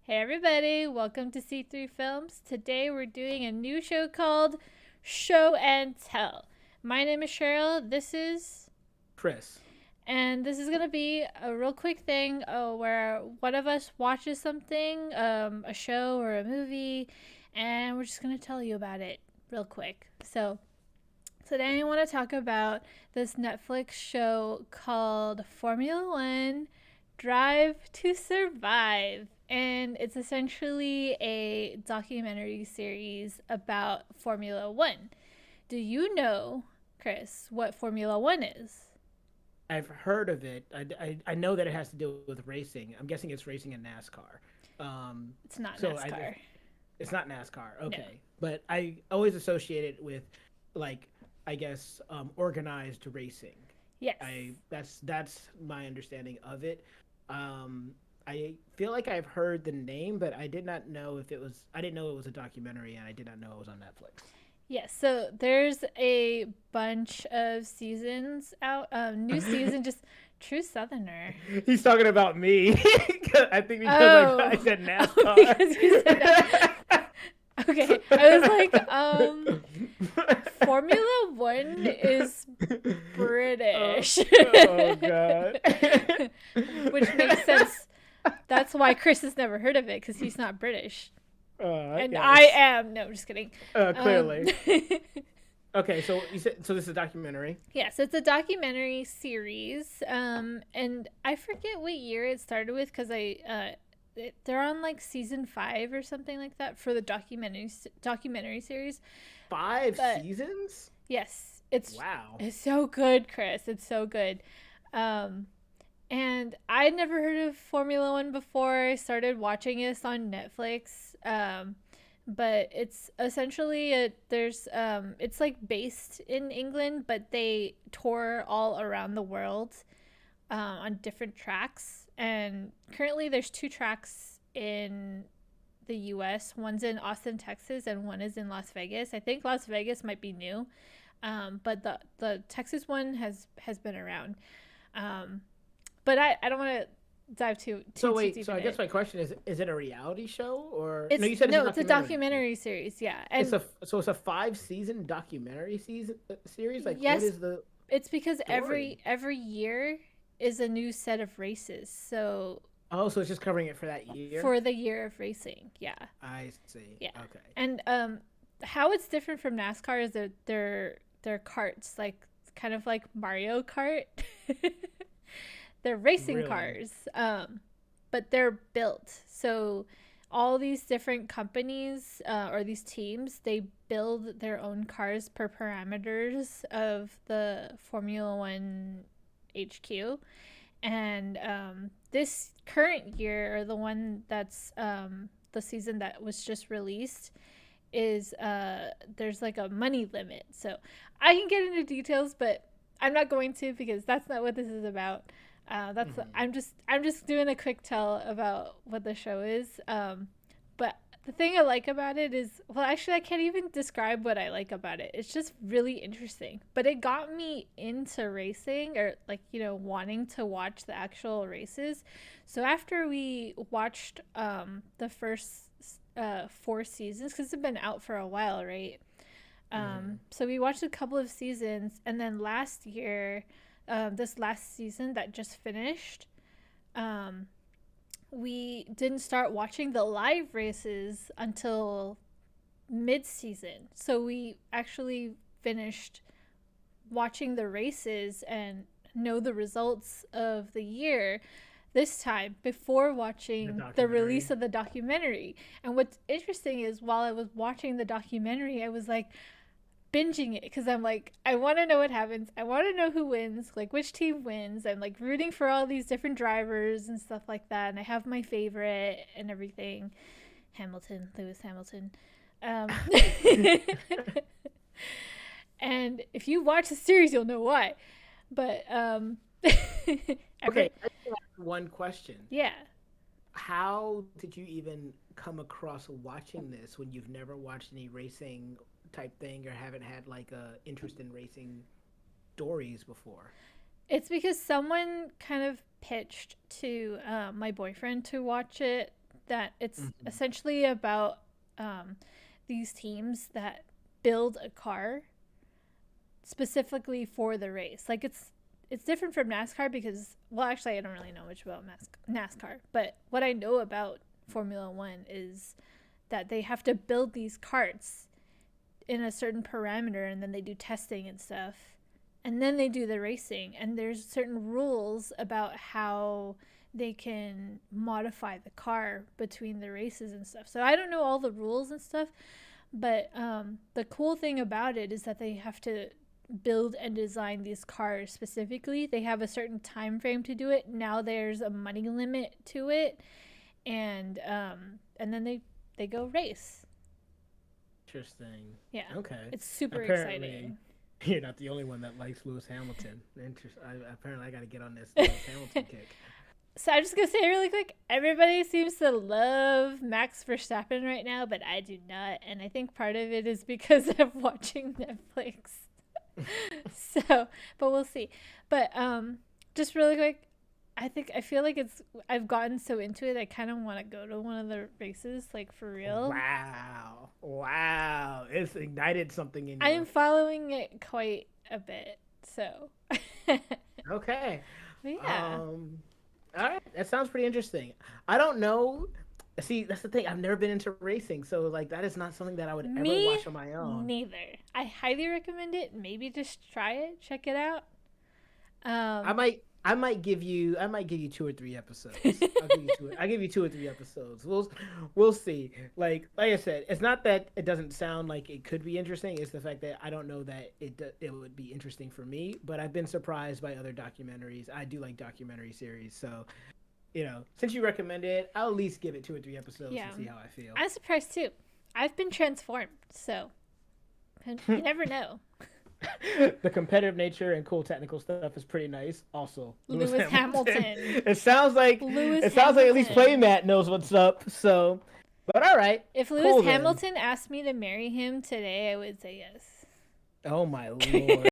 Hey everybody, welcome to C3 Films. Today we're doing a new show called Show and Tell. My name is Cheryl, Chris. this is going to be a real quick thing where one of us watches something, a show or a movie, and we're just going to tell you about it real quick. So today I want to talk about this Netflix show called Formula One Drive to Survive. And it's essentially a documentary series about Formula One. Do you know, Chris, what Formula One is? I've heard of it. I know that it has to do with racing. I'm guessing it's racing in NASCAR. It's not So NASCAR. it's not NASCAR. No. Okay, but I always associate it with, like, I guess organized racing. Yes. That's my understanding of it. Um, I feel like I've heard the name, but I did not know if it was. I didn't know it was a documentary, and I did not know it was on Netflix. Yes. So there's a bunch of seasons out. New season, just true Southerner. He's talking about me. I think because I Oh, said oh, NASCAR. because you said that. Okay, I was like, Formula One is oh, British, oh God. which makes sense. That's why Chris has never heard of it because he's not British, and I Yes. am. No, just kidding. Um, Clearly. Okay, so you said so. This is a documentary. yes, it's a documentary series, and I forget what year it started with because they're on like season 5 or something like that for the documentary series. Five But seasons. yes, Wow. it's so good, Chris. It's so good. Um, and I'd never heard of Formula One before. I started watching this on Netflix. But it's essentially it's like based in England, but they tour all around the world on different tracks. And currently, there's 2 tracks in the U.S. One's in Austin, Texas, and one is in Las Vegas. I think Las Vegas might be new, but the Texas one has been around. Um, but I don't want to dive So too wait. deep So in I guess it. my question is: Is it a reality show or no? It's You said it's a no, it's a documentary. documentary series, yeah, It's and a so it's a 5 season documentary season series. Like, what yes, is the it's because every story? every year is a new set of races. So Oh, so it's just covering it for that year. for the year of racing, yeah, I see. yeah, Okay. and how it's different from NASCAR is that they're carts, like kind of like Mario Kart. They're racing Really? cars, but they're built. So all these different companies or these teams, they build their own cars per parameters of the Formula One HQ. And this current year, or the one that's the season that was just released, is there's like a money limit. So I can get into details, but I'm not going to because that's not what this is about. That's Hmm. I'm just doing a quick tell about what the show is. But the thing I like about it is, well, actually, I can't even describe what I like about it. It's just really interesting. But it got me into racing, or like wanting to watch the actual races. So after we watched the first 4 seasons, because it's been out for a while, right? Hmm. So we watched a couple of seasons, and then last year, this last season that just finished, um, we didn't start watching the live races until mid season. So we actually finished watching the races and know the results of the year this time before The watching the release documentary. of the documentary. And what's interesting is while I was watching the documentary, I was like binging it because I'm like, I want to know what happens. I want to know who wins, like which team wins. I'm like rooting for all these different drivers and stuff like that. And I have my favorite and everything, Hamilton, Lewis Hamilton. Um, and if you watch the series, you'll know why. But Okay, every I just have one question. yeah, How did you even come across watching this when you've never watched any racing type thing or haven't had like a interest in racing stories before? it's because someone kind of pitched to my boyfriend to watch it that it's Mhm. essentially about um, these teams that build a car specifically for the race. Like it's different from NASCAR because, well, actually I don't really know much about NASCAR, but what I know about Formula 1 is that they have to build these carts in a certain parameter, and then they do testing and stuff, and then they do the racing, and there's certain rules about how they can modify the car between the races and stuff. So I don't know all the rules and stuff, but the cool thing about it is that they have to build and design these cars specifically. They have a certain time frame to do it. Now there's a money limit to it, and then they go race. Interesting. Yeah, Okay. it's super Apparently, exciting. you're not the only one that likes Lewis Hamilton. Apparently, I got to get on this Lewis Hamilton kick. So I'm just gonna say really quick, everybody seems to love Max Verstappen right now, but I do not, and I think part of it is because of watching Netflix. So, but we'll see. But just really quick, I feel like I've gotten so into it, I kind of want to go to one of the races, like for real. Wow. Wow. It's ignited something in I am you. following it quite a bit, so. But Okay. yeah, Um, all right. That sounds pretty interesting. I don't know. See, that's the thing. I've never been into racing, so like that is not something that I would ever me watch on my own. neither. I highly recommend it. Maybe just try it, check it out. I Um, might I might give you two or three episodes. I'll give you 2 or 3 episodes. We'll see. Like I said, it's not that it doesn't sound like it could be interesting. It's the fact that I don't know that it would be interesting for me. But I've been surprised by other documentaries. I do like documentary series, so since you recommend it, I'll at least give it 2 or 3 episodes yeah, and see how I feel. I'm surprised too. I've been transformed, so you never know. The competitive nature and cool technical stuff is pretty nice. Also, Lewis Hamilton. It sounds like Lewis at least Hamilton. Playmat knows what's up. So, but all right, If Lewis cool then. Hamilton asked me to marry him today, I would say yes. Oh my lord.